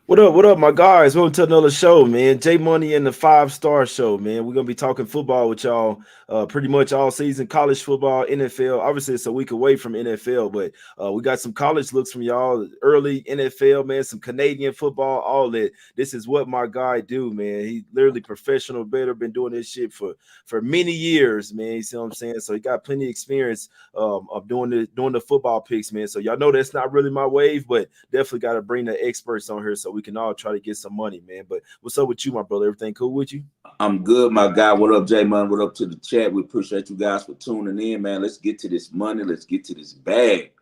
What up, my guys? Welcome to another show, man. J Money and the Five Star Show, man. We're gonna be talking football with y'all pretty much all season. College football, NFL. Obviously, it's a week away from NFL, but we got some college looks from y'all. Early NFL, man. Some Canadian football, all that. This is what my guy do, man. He literally professional, better been doing this shit for many years, man. You see what I'm saying? So he got plenty of experience of doing the football picks, man. So y'all know that's not really my wave, but definitely got to bring the experts on here so we can all try to get some money, man. But what's up with you, my brother? Everything cool with you? I'm good, my guy. What up, J Man? What up to the chat? We appreciate you guys for tuning in, man. Let's get to this money. Let's get to this bag.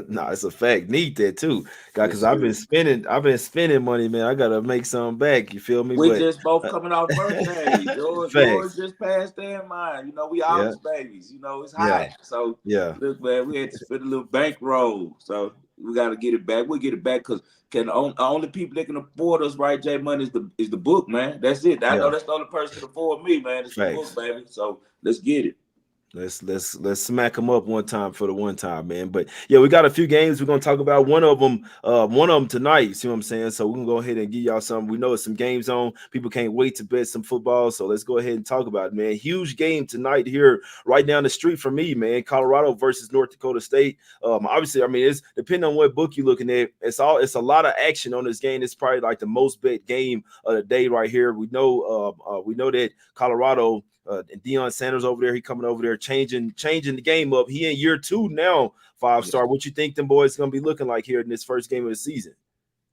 Nah, it's a fact. Need that too, guy. Yes, Because I've been sir. spending, I've been spending money, man. I gotta make some back. You feel me? We But just both uh, coming off birthdays. Yours facts. just passed their mine. We Yeah, August babies. It's yeah, hot. So yeah, look, man, we had to spend a little bankroll. So we got to get it back. We'll get it back because only people that can afford us, right? J Money is the book, man. That's it. I know yeah. that's the only person that can afford me, man. It's the book, Facts. baby. So let's get it. Let's smack them up one time for the one time, man. But yeah, we got a few games we're gonna talk about. One of them tonight. See what I'm saying? So we can go ahead and give y'all some. We know it's some games on. People can't wait to bet some football. So let's go ahead and talk about it, man. Huge game tonight here, right down the street from me, man. Colorado versus North Dakota State. Obviously, I mean, it's depending on what book you're looking at. It's a lot of action on this game. It's probably like the most bet game of the day right here. We know that Colorado. And Deion Sanders over there, he coming over there, changing the game up. He in year two now, five Yes. star. What you think them boys gonna be looking like here in this first game of the season?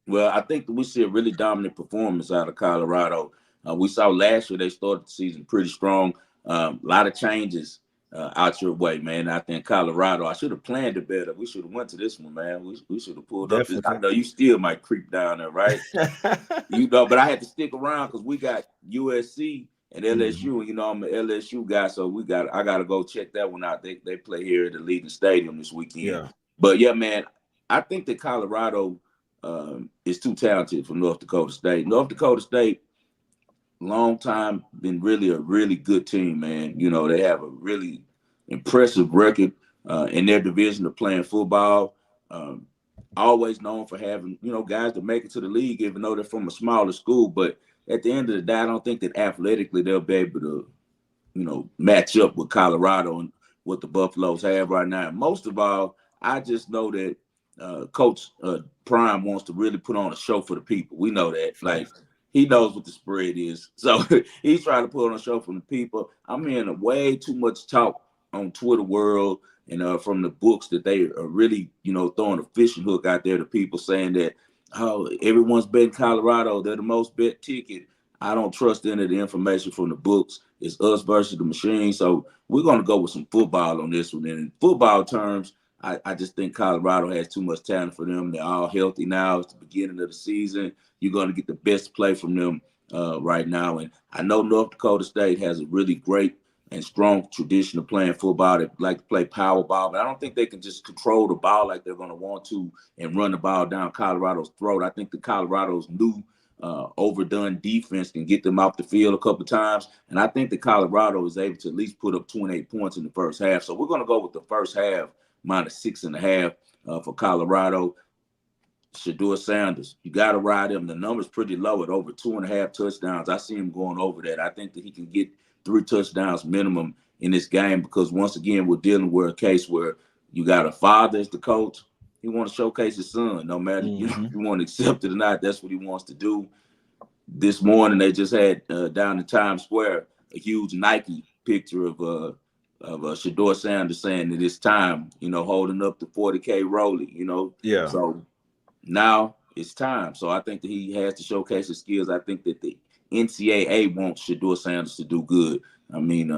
Well, I think that we see a really dominant performance out of Colorado. We saw last year they started the season pretty strong. A lot of changes out your way, man. I think Colorado. I should have planned it better. We should have went to this one, man. We should have pulled up this. I Definitely. know you still might creep down there, right? But I had to stick around because we got USC and Mhm. LSU, and I'm an LSU guy, so I got to go check that one out. They play here at the Legion Stadium this weekend. Yeah, But yeah, man, I think that Colorado is too talented for North Dakota State. North Dakota State, long time, been really a really good team, man. They have a really impressive record in their division of playing football. Um, Always known for having, guys that make it to the league, even though they're from a smaller school. But at the end of the day, I don't think that athletically they'll be able to, match up with Colorado and what the Buffaloes have right now. And most of all, I just know that Coach Prime wants to really put on a show for the people. We know that. Like, facts. he knows what the spread is. So he's trying to put on a show for the people. I'm hearing way too much talk on Twitter world and from the books that they are really, throwing a fishing hook out there to people saying that, oh, everyone's betting Colorado. They're the most bet ticket. I don't trust any of the information from the books. It's us versus the machine. So we're going to go with some football on this one. And in football terms, I just think Colorado has too much talent for them. They're all healthy now. It's the beginning of the season. You're going to get the best play from them right now. And I know North Dakota State has a really great and strong tradition of playing football. They like to play power ball, but I don't think they can just control the ball like they're going to want to and run the ball down Colorado's throat. I think the Colorado's new overdone defense can get them off the field a couple times. And I think that Colorado is able to at least put up 28 points in the first half. So we're going to go with the first half minus 6.5 for Colorado. Shador Sanders, you got to ride him. The number's pretty low at over 2.5 touchdowns. I see him going over that. I think that he can get 3 touchdowns minimum in this game because once again, we're dealing with a case where you got a father as the coach. He wants to showcase his son, no matter if Hmm. you want to accept it or not. That's what he wants to do. This morning they just had down in Times Square a huge Nike picture of Shador Sanders saying that it's time, holding up the 40K Rolly, Yeah. So now it's time. So I think that he has to showcase his skills. I think that the NCAA wants Shador Sanders to do good. I mean,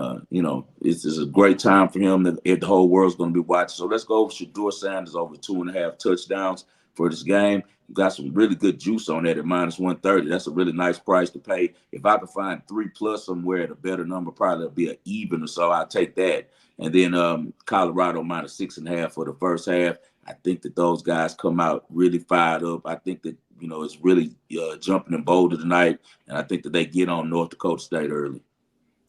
it's a great time for him that if the whole world's going to be watching. So let's go with Shador Sanders over 2.5 touchdowns for this game. You got some really good juice on that at minus 130. That's a really nice price to pay. If I could find 3+ somewhere at a better number, probably it'll be an even or so. I'll take that. And then Colorado minus 6.5 for the first half. I think that those guys come out really fired up. I think that, it's really jumping and bolder tonight. And I think that they get on North Dakota State early.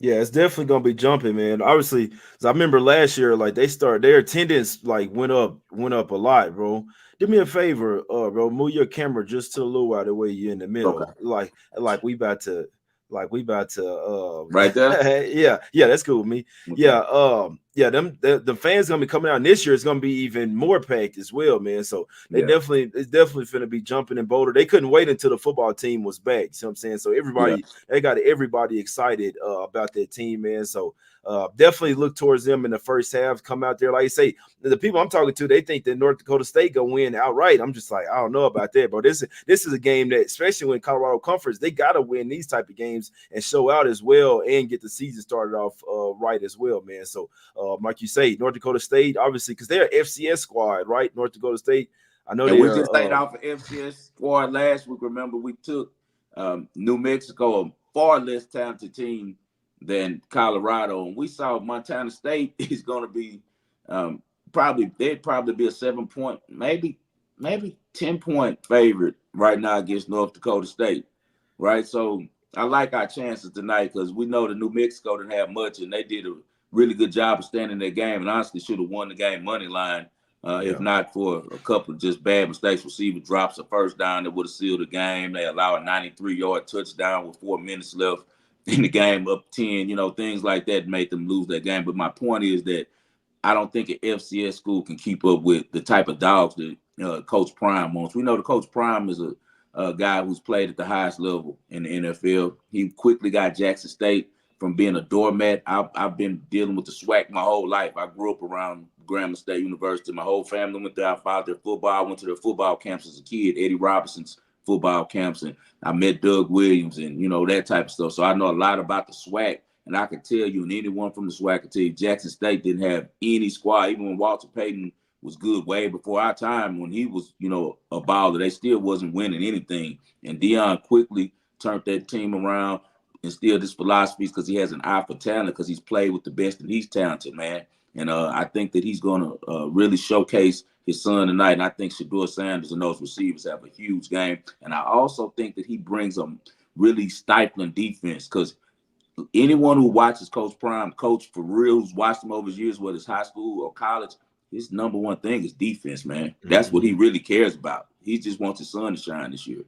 Yeah, it's definitely gonna be jumping, man. Obviously, 'cause I remember last year, like their attendance like went up a lot, bro. Do me a favor, bro. Move your camera just to a little out of the way you're in the Okay. middle. Like we about to Right there. yeah, that's cool with me. Okay. Yeah, the fans gonna be coming out this year. It's gonna be even more packed as well, man. So Yeah. it's definitely gonna be jumping in Boulder. They couldn't wait until the football team was back. You know what I'm saying? So Yeah. they got everybody excited about their team, man. So definitely look towards them in the first half. Come out there, like you say, the people I'm talking to, they think that North Dakota State gonna win outright. I'm just like, I don't know about that, bro. This is a game that, especially when Colorado Conference, they gotta win these type of games and show out as well and get the season started off right as well, man. So, like you say, North Dakota State, obviously, because they're an FCS squad, right? North Dakota State. I know And we they're just stayed off of FCS squad last week. Remember, we took New Mexico, a far less talented team than Colorado, and we saw Montana State is going to be they'd probably be a 7-point, maybe 10-point favorite right now against North Dakota State, right? So I like our chances tonight because we know the New Mexico didn't have much, and they did a really good job of standing their game, and honestly should have won the game money line. If not for a couple of just bad mistakes. Receiver drops a first down that would have sealed the game. They allow a 93-yard touchdown with 4 minutes left in the game, up 10. Things like that made them lose that game. But my point is that I don't think an FCS school can keep up with the type of dogs that Coach Prime wants. We know the Coach Prime is a guy who's played at the highest level in the NFL. He quickly got Jackson State from being a doormat. I've been dealing with the SWAC my whole life. I grew up around Grambling State University. My whole family went there. I followed their football. I went to their football camps as a kid, Eddie Robinson's football camps, and I met Doug Williams and, that type of stuff. So I know a lot about the SWAC, and I can tell you, and anyone from the SWAC can tell you, Jackson State didn't have any squad. Even when Walter Payton was good way before our time, when he was, a baller, they still wasn't winning anything. And Deion quickly turned that team around, instilled his philosophies because he has an eye for talent, because he's played with the best and he's talented, man. And I think that he's going to really showcase his son tonight. And I think Shedeur Sanders and those receivers have a huge game. And I also think that he brings a really stifling defense, because anyone who watches Coach Prime coach for real, who's watched him over his years, whether it's high school or college, his number one thing is defense, man. That's what he really cares about. He just wants his son to shine this year.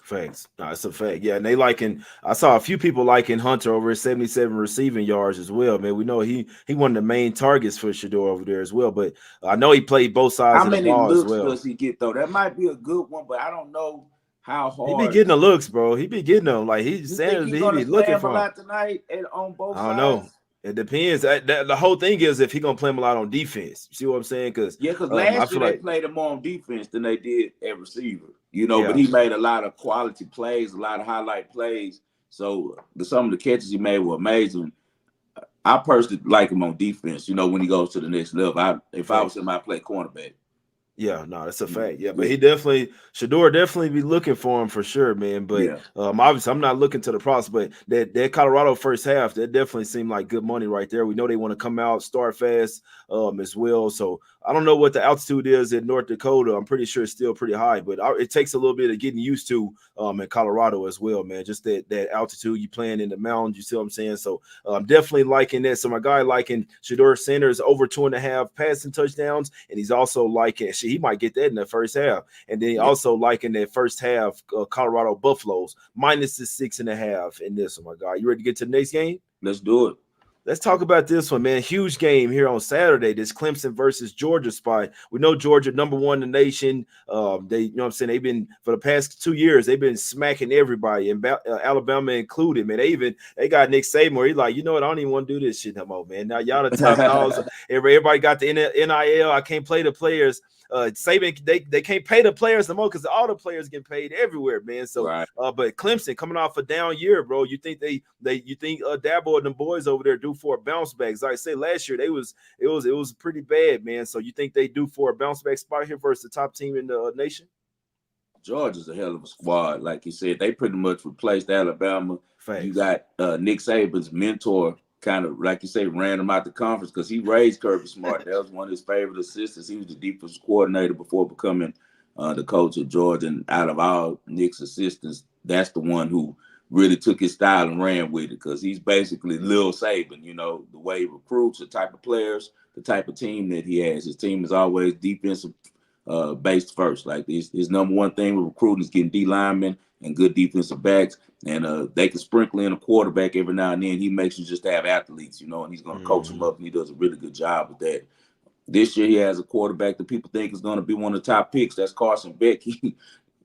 Facts. No, it's a fact. Yeah, and I saw a few people liking Hunter over his 77 receiving yards as well, man. We know he one of the main targets for Shedeur over there as well, but I know he played both sides How of the many ball as looks well. does he get, though? That might be a good one, but I don't know how He be hard. getting the looks, bro. He be getting them. Like You think Sanders, he's he going to be looking slam a for him. lot tonight on both I don't know. sides? It depends. The whole thing is if he gonna play him a lot on defense. You see what I'm saying? Because Because I last year feel they like played him more on defense than they did at receiver, but yeah, he made a lot of quality plays, a lot of highlight plays. So some of the catches he made were amazing. I personally like him on defense, when he goes to the next level. If I was him, I'd play cornerback. yeah, no, that's a fact. Yeah, but Yeah. he Shedeur definitely be looking for him for sure, man. But Yeah. obviously I'm not looking to the props, but that Colorado first half, that definitely seemed like good money right there. We know they want to come out, start fast, as well. So I don't know what the altitude is in North Dakota. I'm pretty sure it's still pretty high, but it takes a little bit of getting used to in Colorado as well, man. Just that altitude, you playing in the mountains, you see what I'm saying? So I'm definitely liking that. So my guy liking Shedeur Sanders over 2.5 passing touchdowns, and he's also liking he might get that in the first half, and then he also liking that first half Colorado Buffaloes minus the 6.5 in this one. My guy, you ready to get to the next game? Let's do it. Let's talk about this one, man. Huge game here on Saturday. This Clemson versus Georgia spot. We know Georgia number one in the nation. They, what I'm saying, they've been for the past 2 years. They've been smacking everybody, and Alabama included. Man, they got Nick Saban where he's like, you know what? I don't even want to do this shit no more, man. Now y'all the top dogs. Everybody got the NIL. I can't play the players. Saban, they can't pay the players no more because all the players get paid everywhere, man. So, right. But Clemson coming off a down year, bro. You think you think Dabo and the boys over there do for a bounce back? As I say, last year it was pretty bad, man. So you think they do for a bounce back spot here versus the top team in the nation? Georgia's a hell of a squad. Like you said, they pretty much replaced Alabama. Facts. You got Nick Saban's mentor, kind of, like you say, ran him out the conference because he raised Kirby Smart. That was one of his favorite assistants. He was the defensive coordinator before becoming the coach of Georgia. And out of all Nick's assistants, that's the one who really took his style and ran with it, because he's basically Lil Saban, the way he recruits, the type of players, the type of team that he has. His team is always defensive based first. Like his number one thing with recruiting is getting D linemen and good defensive backs. And they can sprinkle in a quarterback every now and then. He makes you just have athletes, and he's going to coach them up, and he does a really good job with that. This year he has a quarterback that people think is going to be one of the top picks. That's Carson Beck.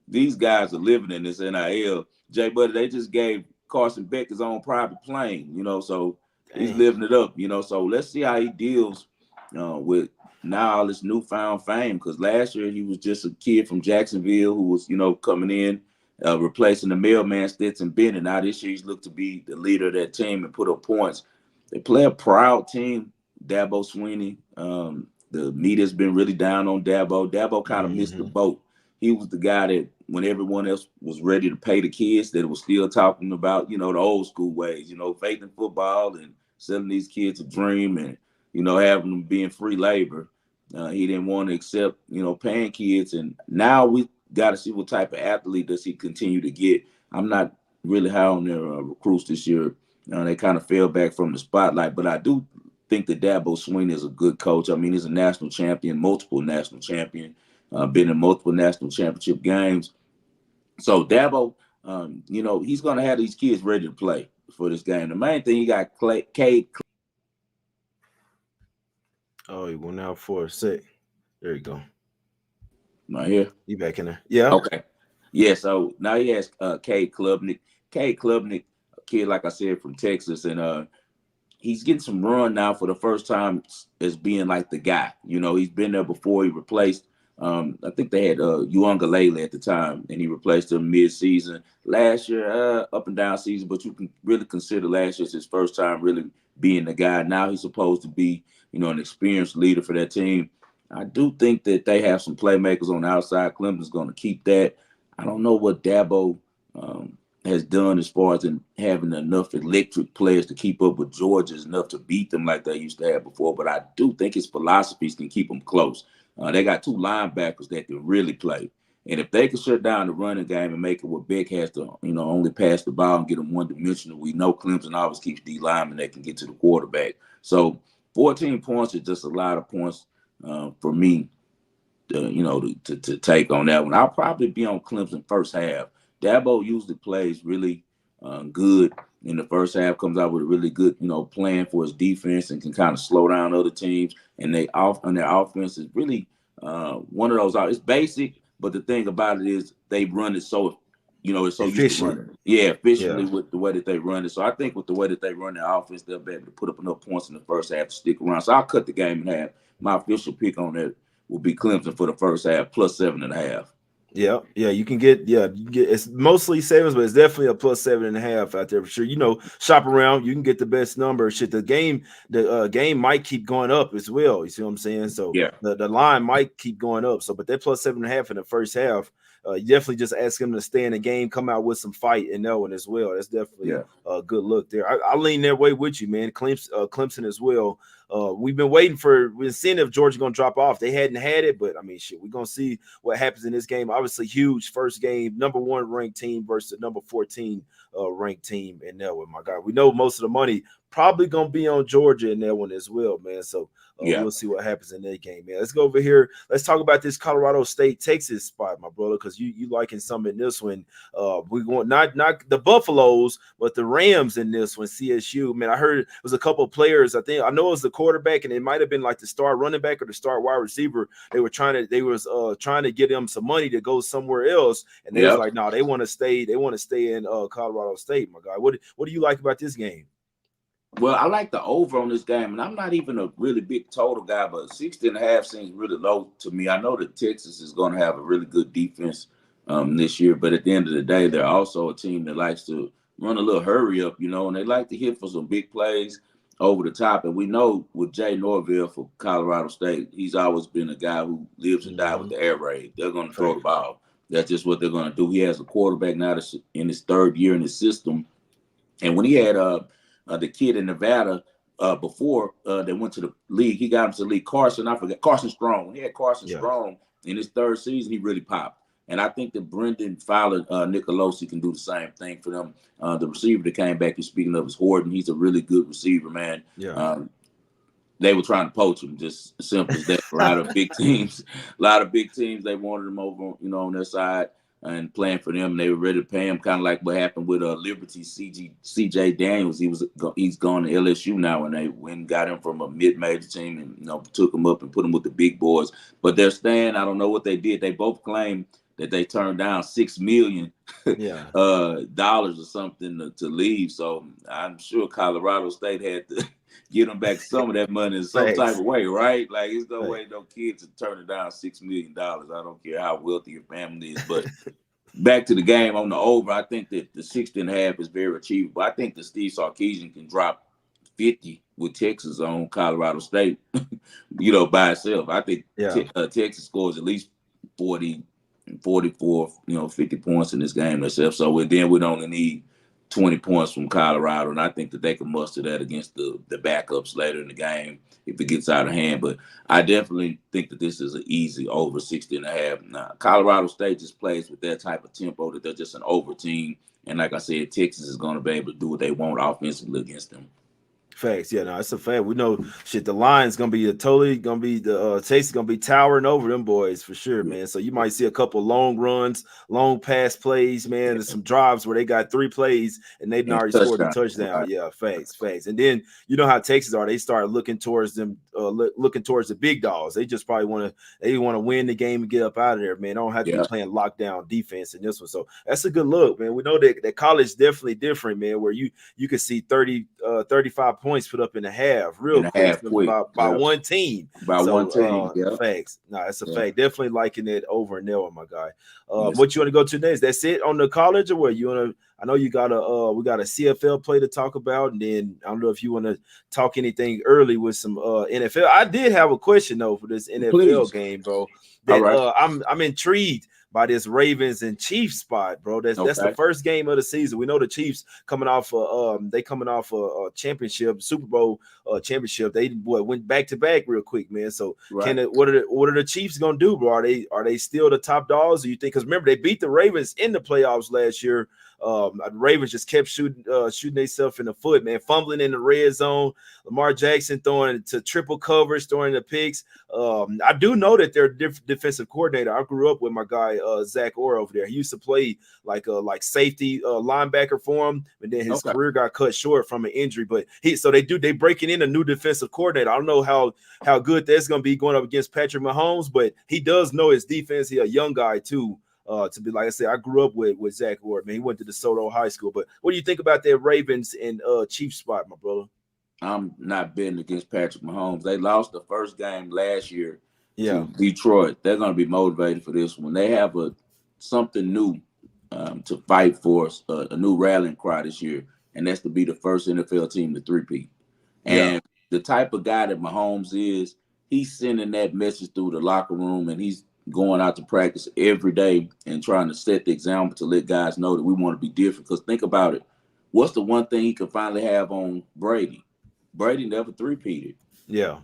These guys are living in this NIL. Jay Buddy, they just gave Carson Beck his own private plane, so he's living it up, So let's see how he deals with now all this newfound fame. Because last year he was just a kid from Jacksonville who was, coming in, replacing the mailman Stetson Bennett. Now this year he's looked to be the leader of that team and put up points. They play a proud team. Dabo Swinney. The media's been really down on Dabo. Dabo kind of missed the boat. He was the guy that when everyone else was ready to pay the kids, that was still talking about, the old school ways, faith in football and selling these kids a dream and, having them being free labor. He didn't want to accept, paying kids. And now we got to see what type of athlete does he continue to get. I'm not really high on their recruits this year. They kind of fell back from the spotlight, but I do think that Dabo Swinney is a good coach. I mean, he's a national champion, multiple national champion, been in multiple national championship games. So Dabo, he's going to have these kids ready to play for this game. The main thing, he got Cade. Oh, he went out for a sec. There you go. Right here. You back in there? Yeah. Okay. Yeah. So now he has Cade Klubnik. Cade Klubnik, a kid, like I said, from Texas, and he's getting some run now for the first time as being like the guy. He's been there before. He replaced, I think they had Uiagalelei at the time, and he replaced him mid-season. Last year, up and down season, but you can really consider last year's his first time really being the guy. Now he's supposed to be, an experienced leader for that team. I do think that they have some playmakers on the outside. Clemson's going to keep that. I don't know what Dabo has done as far as having enough electric players to keep up with Georgia is enough to beat them like they used to have before. But I do think his philosophies can keep them close. They got two linebackers that can really play. And if they can shut down the running game and make it where Beck has to, only pass the ball and get them one-dimensional, we know Clemson always keeps D linemen that can get to the quarterback. So 14 points is just a lot of points for me, to take on that one. I'll probably be on Clemson first half. Dabo usually plays really good in the first half, comes out with a really good, plan for his defense and can kind of slow down other teams. And their offense is really one of those. It's basic, but the thing about it is they run it so, it's so used to running. Yeah, efficiently with the way that they run it. So I think with the way that they run their offense, they'll be able to put up enough points in the first half to stick around. So I'll cut the game in half. My official pick on that will be Clemson for the first half, plus 7.5. Yeah, you can get it's mostly 7s, but it's definitely a plus 7.5 out there for sure. Shop around, you can get the best number. Shit, the game might keep going up as well. You see what I'm saying? So yeah, the line might keep going up. So, but that plus 7.5 in the first half, you definitely just ask him to stay in the game, come out with some fight in that one as well. That's definitely a good look there. I lean that way with you, man. Clemson as well. We've been seeing if Georgia gonna drop off. They hadn't had it, but I mean, shit, we're gonna see what happens in this game. Obviously, huge first game, number 1 ranked team versus number 14 ranked team in that one. My God, we know most of the money probably gonna be on Georgia in that one as well, man. So we'll see what happens in that game, man. Let's go over here. Let's talk about this Colorado State Texas spot, my brother, because you liking some in this one. We're going not the Buffaloes, but the Rams in this one. CSU, man. I heard it was a couple of players. I know it was the quarterback, and it might have been like the star running back or the star wide receiver. They was trying to get them some money to go somewhere else, and they was like, no, they want to stay. They want to stay in Colorado State. My God, what do you like about this game? Well, I like the over on this game, and I'm not even a really big total guy, but 60.5 seems really low to me. I know that Texas is going to have a really good defense this year, but at the end of the day, they're also a team that likes to run a little hurry up, and they like to hit for some big plays over the top. And we know with Jay Norville for Colorado State, he's always been a guy who lives and dies with the air raid. They're going to throw the ball. That's just what they're going to do. He has a quarterback now that's in his 3rd year in his system, and when he had the kid in Nevada before they went to the league. He got him to the league. Carson Strong. When he had Carson Strong in his 3rd season, he really popped. And I think that Brendan Fowler Nicolosi can do the same thing for them. The receiver that came back, you're speaking of, is Horton. He's a really good receiver, man. Yeah. They were trying to poach him, just simple as that. A lot of big teams, they wanted him over, on their side and playing for them. And they were ready to pay him, kind of like what happened with Liberty CJ Daniels. He's gone to LSU now, and they went and got him from a mid-major team and took him up and put him with the big boys. But they're staying. I don't know what they did. They both claim that they turned down $6 million Yeah. dollars or something to leave. So I'm sure Colorado State had to get them back some of that money in some type Thanks. of way, right? Like, it's no Thanks. way no kids are turning down $6 million. I don't care how wealthy your family is. But back to the game on the over, I think that the 60.5 is very achievable. I think that Steve Sarkisian can drop 50 with Texas on Colorado State, by itself. I think Yeah. Texas scores at least 40, 44, 50 points in this game itself. So then we'd only need 20 points from Colorado, and I think that they can muster that against the backups later in the game if it gets out of hand. But I definitely think that this is an easy over 60.5. Now, Colorado State just plays with that type of tempo that they're just an over team. And like I said, Texas is going to be able to do what they want offensively against them. Facts, yeah, no, it's a fact. We know shit. The line's gonna be the Texas gonna be towering over them boys for sure, man. So you might see a couple long runs, long pass plays, man. There's some drives where they got 3 plays and they've And already scored the touchdown. touchdown. Right. Yeah, facts. And then you know how Texas are. They start looking towards them, looking towards the big dogs. They just probably want to win the game and get up out of there, man. They don't have to be playing lockdown defense in this one. So that's a good look, man. We know that college definitely different, man. Where you can see 35 points put up in a half real quick by one team. By one team, facts. No, it's a fact. Definitely liking it over and there, my guy. What you want to go to next? That's it on the college, or what you want to? I know you got we got a CFL play to talk about, and then I don't know if you want to talk anything early with some NFL. I did have a question though for this NFL game, bro. That I'm intrigued by this Ravens and Chiefs spot, bro. That's the first game of the season. We know the Chiefs coming off a championship, Super Bowl championship. They went back to back real quick, man. So what are the Chiefs gonna do, bro? Are they still the top dogs? Do you think? Because remember they beat the Ravens in the playoffs last year. The Ravens just kept shooting themselves in the foot, man, fumbling in the red zone. Lamar Jackson throwing to triple coverage, throwing the picks. I do know that they're defensive coordinator. I grew up with my guy Zach Orr over there. He used to play like safety linebacker for him, and then his career got cut short from an injury. But they breaking in a new defensive coordinator. I don't know how good that's going to be going up against Patrick Mahomes, but he does know his defense. He's a young guy too. To be like I said, I grew up with Zach Orr, man. He went to DeSoto High School. But what do you think about that Ravens and Chiefs spot, my brother? I'm not betting against Patrick Mahomes. They lost the first game last year to Detroit. They're going to be motivated for this one. They have something new to fight for, a new rallying cry this year, and that's to be the first NFL team to three-peat. And the type of guy that Mahomes is, he's sending that message through the locker room, and he's going out to practice every day and trying to set the example to let guys know that we want to be different. Because think about it. What's the one thing he could finally have on Brady? Brady never three-peated. Yeah.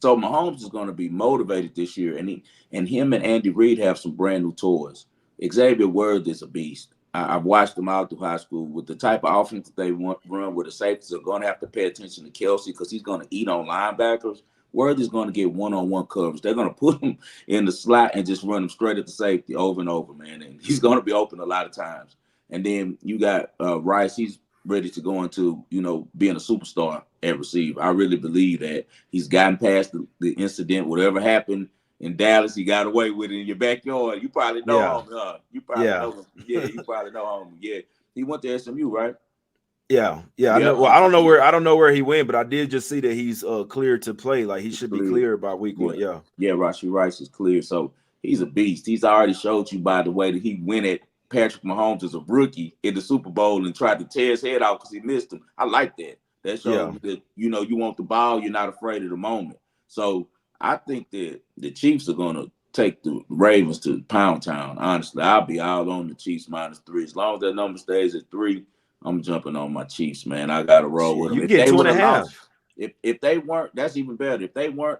So Mahomes is going to be motivated this year, and him and Andy Reid have some brand new toys. Xavier Worthy is a beast. I've watched them out through high school with the type of offense that they run, where the safeties are going to have to pay attention to Kelsey because he's going to eat on linebackers. Worthy's going to get one-on-one coverage. They're going to put him in the slot and just run him straight at the safety over and over, man. And he's going to be open a lot of times. And then you got Rice. He's ready to go into, being a superstar at receiver. I really believe that he's gotten past the incident. Whatever happened in Dallas, he got away with it in your backyard. You probably know him. You probably know him. Yeah, you probably know him. Yeah, he went to SMU, right? Yeah. I know. Well, I don't know where he went, but I did just see that he's cleared to play. Like he should be cleared by week 1. Yeah. Yeah, Rashee Rice is clear. So he's a beast. He's already showed you by the way that he went at Patrick Mahomes as a rookie in the Super Bowl and tried to tear his head out because he missed him. I like that. That shows me that, you want the ball, you're not afraid of the moment. So I think that the Chiefs are going to take the Ravens to Pound Town. Honestly, I'll be all on the Chiefs -3. As long as that number stays at 3, I'm jumping on my Chiefs, man. I got to roll with them. You get 2.5. If they weren't, that's even better. If they weren't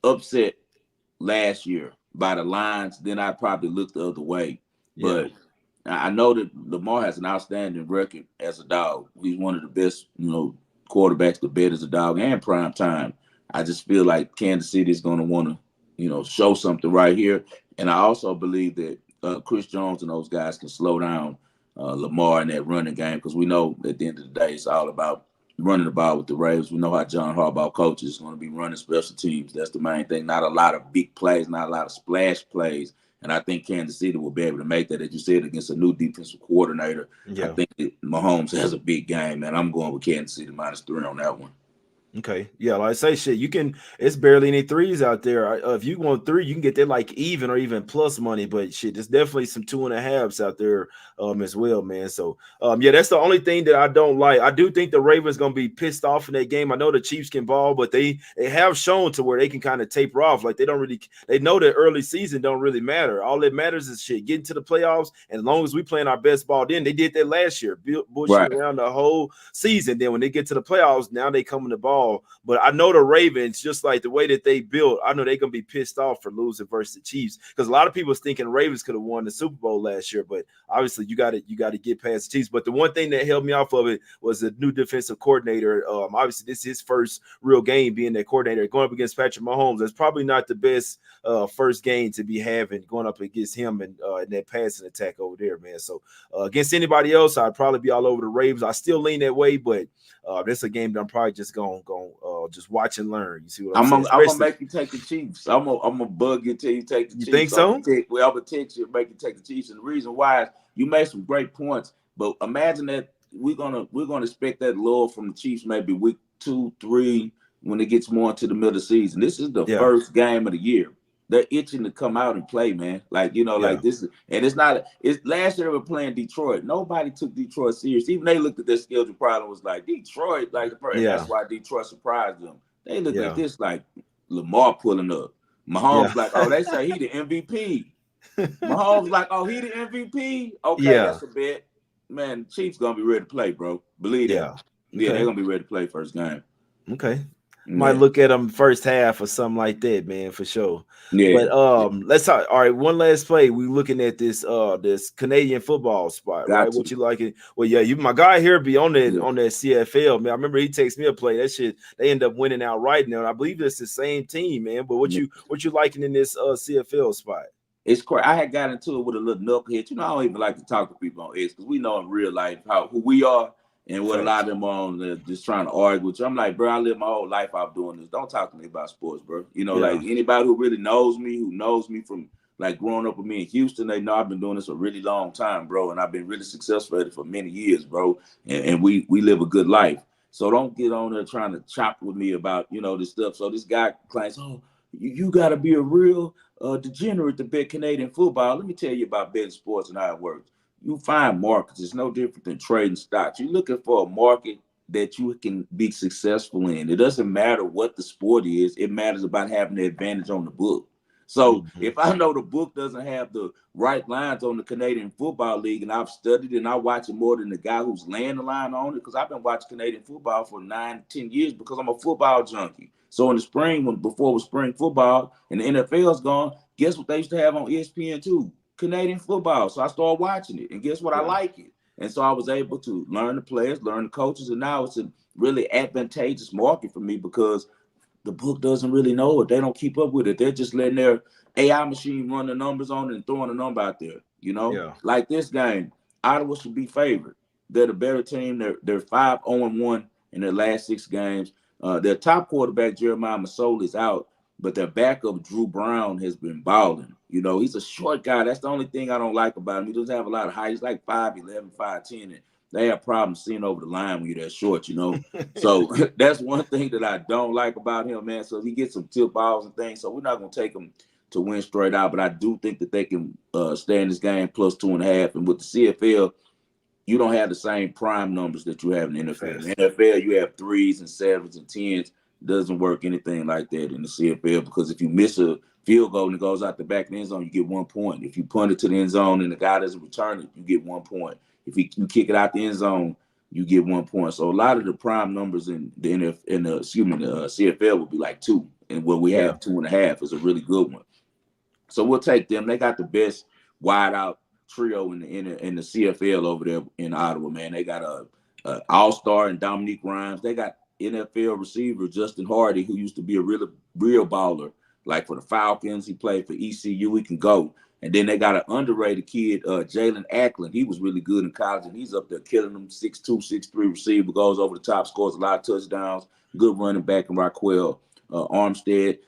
upset last year by the lines, then I'd probably look the other way. But I know that Lamar has an outstanding record as a dog. He's one of the best, quarterbacks to bet as a dog and prime time. I just feel like Kansas City is going to want to, show something right here. And I also believe that Chris Jones and those guys can slow down Lamar in that running game, because we know at the end of the day it's all about running the ball with the Ravens. We know how John Harbaugh coaches is going to be running special teams. That's the main thing. Not a lot of big plays, not a lot of splash plays. And I think Kansas City will be able to make that, as you said, against a new defensive coordinator. I Yeah. think that Mahomes has a big game, man. I'm going with Kansas City -3 on that one. Okay. Yeah, like I say, shit, you can. It's barely any threes out there. If you want three, you can get that like even or even plus money. But shit, there's definitely some 2.5s out there as well, man. So yeah, that's the only thing that I don't like. I do think the Ravens gonna be pissed off in that game. I know the Chiefs can ball, but they have shown to where they can kind of taper off. Like they know that early season don't really matter. All that matters is shit getting to the playoffs. And as long as we playing our best ball, then they did that last year, bullshit Right. around the whole season. Then when they get to the playoffs, now they come in the ball. But I know the Ravens, just like the way that they built, I know they're gonna be pissed off for losing versus the Chiefs, because a lot of people was thinking Ravens could have won the Super Bowl last year. But obviously, you got to get past the Chiefs. But the one thing that held me off of it was the new defensive coordinator. Obviously, this is his first real game being that coordinator, going up against Patrick Mahomes. That's probably not the best first game to be having, going up against him and in that passing attack over there, man. So against anybody else, I'd probably be all over the Ravens. I still lean that way, but this is a game that I'm probably just gonna just watch and learn. You see what I'm saying? I'm gonna make you take the Chiefs. I'm gonna bug you till you take the You Chiefs. think so? I'm gonna text you and make you take the Chiefs. And the reason why is you made some great points, but imagine that we're gonna expect that lull from the Chiefs maybe week 2, 3 when it gets more into the middle of the season. This is the Yeah, first game of the year. They're itching to come out and play, man. Like yeah, like this is, and it's not. It's last year they were playing Detroit. Nobody took Detroit serious. Even they looked at their schedule problem was like Detroit, like and yeah, that's why Detroit surprised them. They look at yeah, this like Lamar pulling up. yeah, Mahomes like, oh, they say he the MVP. Mahomes like, oh, he the MVP. Okay, yeah, that's a bet. Man, Chiefs gonna be ready to play, bro. Believe that. yeah. Yeah, they're Okay, gonna be ready to play first game. okay. Might Yeah, look at them first half or something like that, man, for sure. yeah, But let's talk. All right, one last play. We looking at this Canadian football spot, right? got What to. you like it? Well, yeah, you my guy here be on that Yeah. CFL, man. I remember he takes me a play. That shit, they end up winning outright now. And I believe it's the same team, man. But what you liking in this CFL spot? It's crazy. I had got into it with a little knucklehead. I don't even like to talk to people on X because we know in real life who we are and what a lot Facts. of them are on just trying to argue with you. I'm like, bro, I live my whole life out doing this. Don't talk to me about sports, bro. Like Yeah, anybody who really knows me, who knows me from like growing up with me in Houston, they know I've been doing this a really long time, bro, and I've been really successful at it for many years, bro. And we live a good life. So don't get on there trying to chop with me about this stuff. So this guy claims, oh, you got to be a real degenerate to bet Canadian football. Let me tell you about betting sports and how it works. You find markets. It's no different than trading stocks. You're looking for a market that you can be successful in. It doesn't matter what the sport is. It matters about having the advantage on the book. So hmm, if I know the book doesn't have the right lines on the Canadian Football League, and I've studied and I watch it more than the guy who's laying the line on it, because I've been watching Canadian football for 9, 10 years because I'm a football junkie. So in the spring, before it was spring football and the NFL's gone, guess what they used to have on ESPN2? Canadian football. So I started watching it, and guess what? I yeah, like it. And so I was able to learn the players, learn the coaches, and now it's a really advantageous market for me because the book doesn't really know it. They don't keep up with it. They're just letting their AI machine run the numbers on it and throwing a number out there. yeah, Like this game, Ottawa should be favored. They're the better team. They're 5-0-1 in their last 6 games. Their top quarterback Jeremiah Masoli is out, but their backup Drew Brown has been balling. He's a short guy. That's the only thing I don't like about him. He doesn't have a lot of height. He's like 5'11", 5'10", and they have problems seeing over the line when you're that short. So that's one thing that I don't like about him, man. So he gets some tip balls and things. So we're not gonna take him to win straight out, but I do think that they can stay in this game plus 2.5. And with the CFL, you don't have the same prime numbers that you have in the NFL. In facts. the NFL, you have 3s and 7s and 10s. Doesn't work anything like that in the CFL because if you miss a field goal and it goes out the back of the end zone, you get 1 point. If you punt it to the end zone and the guy doesn't return it, you get 1 point. If you kick it out the end zone, you get 1 point. So a lot of the prime numbers in the CFL would be like 2, and what we Yeah, have 2.5 is a really good one. So we'll take them. They got the best wide out trio in the CFL over there in Ottawa, man. They got All-Star and Dominique Rhymes. They got NFL receiver Justin Hardy, who used to be a real baller. Like for the Falcons, he played for ECU. He can go. And then they got an underrated kid, Jalen Ackland. He was really good in college, and he's up there killing them. 6'2", 6'3" receiver, goes over the top, scores a lot of touchdowns. Good running back in Raquel Armstead.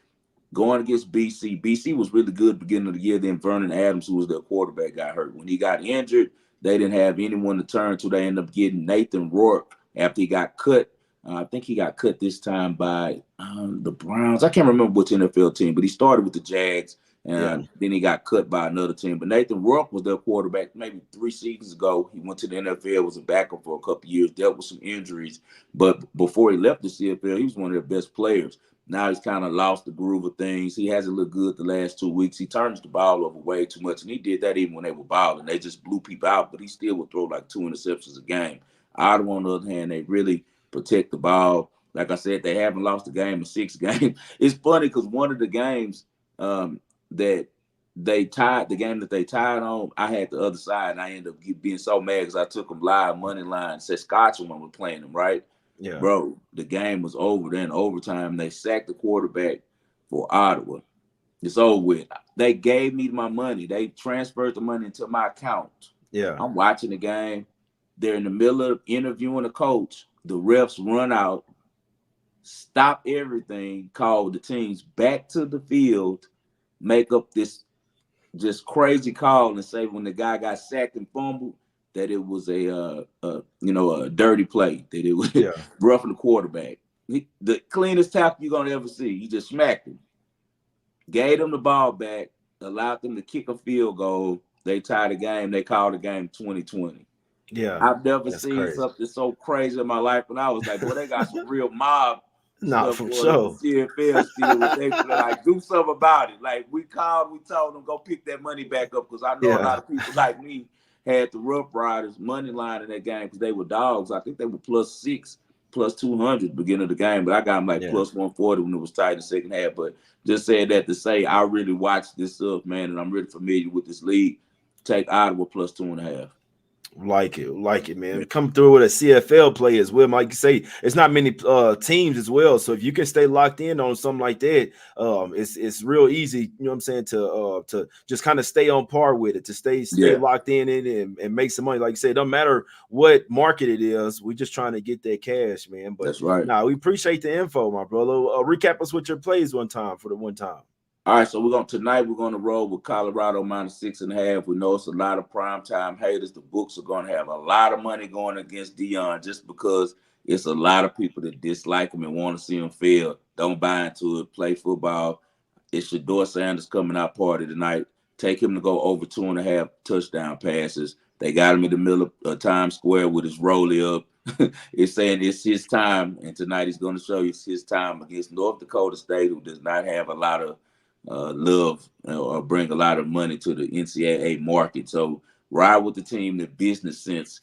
Going against BC. BC was really good beginning of the year. Then Vernon Adams, who was their quarterback, got hurt. When he got injured, they didn't have anyone to turn to. They ended up getting Nathan Rourke after he got cut. I think he got cut this time by the Browns. I can't remember which NFL team, but he started with the Jags, and then he got cut by another team. But Nathan Rourke was their quarterback maybe 3 seasons ago. He went to the NFL, was a backup for a couple of years, dealt with some injuries. But before he left the CFL, he was one of their best players. Now he's kind of lost the groove of things. He hasn't looked good the last 2 weeks. He turns the ball over way too much, and he did that even when they were balling. They just blew people out, but he still would throw like 2 interceptions a game. Ottawa, on the other hand, they really protect the ball. Like I said, they haven't lost a game in 6 games. It's funny because one of the games that they tied, the game that they tied on, I had the other side, and I ended up being so mad because I took them live money line. Saskatchewan was playing them, right? Yeah. Bro, the game was over. Then overtime, they sacked the quarterback for Ottawa. It's over with. They gave me my money. They transferred the money into my account. Yeah. I'm watching the game. They're in the middle of interviewing the coach. The refs run out, stop everything, call the teams back to the field, make up this just crazy call and say when the guy got sacked and fumbled that it was a dirty play, that it was roughing the quarterback. The cleanest tackle you're gonna ever see. He just smacked him, gave them the ball back, allowed them to kick a field goal. They tied the game. They called the game 2020. Yeah, I've never seen crazy. something so crazy in my life. And I was like, boy, they got some real mob Not stuff for going on sure. in the CFL still. With they like do something about it. Like we told them go pick that money back up because I know a lot of people like me had the Rough Riders money line in that game because they were dogs. I think they were +6, +200 beginning of the game, but I got them like +140 when it was tight in the second half. But just said that to say I really watched this stuff, man, and I'm really familiar with this league. Take Ottawa +2.5. Like it, man. Come through with a CFL play as well. Like you say, it's not many teams as well. So if you can stay locked in on something like that, it's real easy. You know what I'm saying, to just kind of stay on par with it, to stay locked in it and make some money. Like you said, it don't matter what market it is. We're just trying to get that cash, man. But that's right. Nah, we appreciate the info, my brother. Recap us with your plays one time for the one time. All right, so tonight we're gonna roll with Colorado -6.5. We know it's a lot of primetime haters. The books are gonna have a lot of money going against Dion just because it's a lot of people that dislike him and want to see him fail. Don't buy into it. Play football. It's Shedeur Sanders coming out party tonight. Take him to go over 2.5 touchdown passes. They got him in the middle of Times Square with his rollie up. It's saying it's his time, and tonight he's going to show you it's his time against North Dakota State, who does not have a lot of love or bring a lot of money to the NCAA market. So ride with the team that business sense.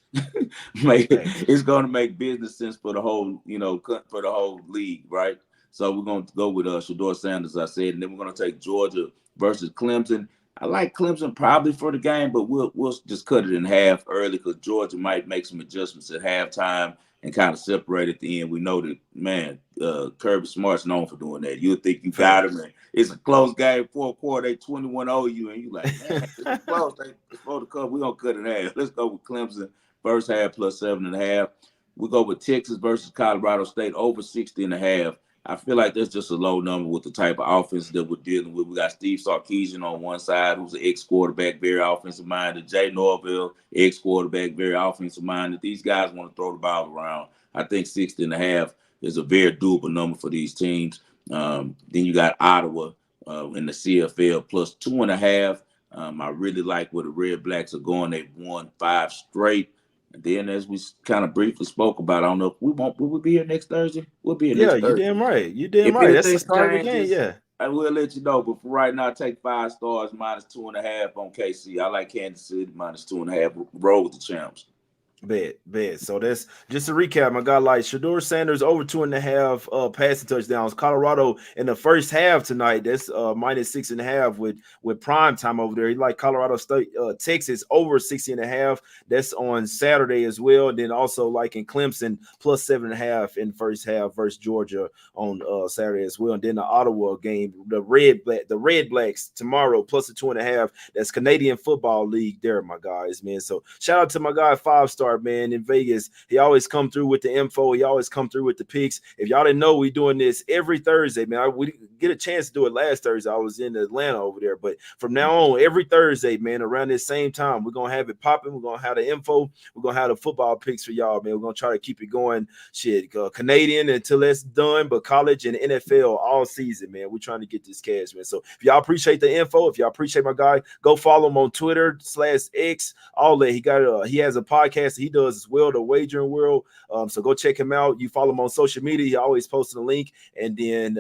It's going to make business sense for the whole, for the whole league, right? So we're going to go with Shedeur Sanders, as I said, and then we're going to take Georgia versus Clemson. I like Clemson probably for the game, but we'll just cut it in half early because Georgia might make some adjustments at halftime and kind of separate at the end. We know that, man, Kirby Smart's known for doing that. You'll think you got him, and it's a close game, fourth quarter, they 21-0 you, and you like, man, it's close. It's supposed to cut. We're going to cut it in half. Let's go with Clemson, first half +7.5. We go with Texas versus Colorado State, over 60.5. I feel like that's just a low number with the type of offense that we're dealing with. We got Steve Sarkisian on one side, who's an ex-quarterback, very offensive-minded. Jay Norville, ex-quarterback, very offensive-minded. These guys want to throw the ball around. I think 60.5 is a very doable number for these teams. Then you got Ottawa in the CFL +2.5. I really like where the Red Blacks are going. They've won 5 straight. And then, as we kind of briefly spoke about, I don't know if we'll be here next Thursday. We'll be here next Thursday. Yeah, you're damn right. You're damn right. That's the start of the game. Yeah, I will let you know. But for right now, take 5 stars -2.5 on KC. I like Kansas City -2.5. Roll with the champs. Bet. So that's just to recap. My guy, like Shador Sanders over 2.5 passing touchdowns. Colorado in the first half tonight. That's -6.5 with prime time over there. He like Colorado State, Texas over 60.5. That's on Saturday as well. And then also like in Clemson +7.5 in first half versus Georgia on Saturday as well. And then the Ottawa game, the Red Blacks tomorrow +2.5. That's Canadian Football League there, my guys, man. So shout out to my guy 5-star, man, in Vegas. He always come through with the info. He always come through with the picks. If y'all didn't know, we doing this every Thursday, man. We get a chance to do it last Thursday. I was in Atlanta over there, but from now on, every Thursday, man, around this same time, we're gonna have it popping. We're gonna have the info. We're gonna have the football picks for y'all, man. We're gonna try to keep it going. Shit, Canadian until it's done, but college and NFL all season, man. We're trying to get this cash, man. So if y'all appreciate the info, if y'all appreciate my guy, go follow him on Twitter/X. All that he has a podcast he does as well, the Wagering World. So go check him out. You follow him on social media. He always posting a link, and then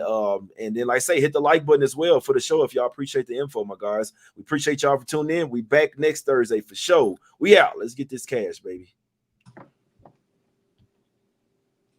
like I say, hit the like button as well for the show if y'all appreciate the info, my guys. We appreciate y'all for tuning in. We back next Thursday for sure. We out. Let's get this cash, baby.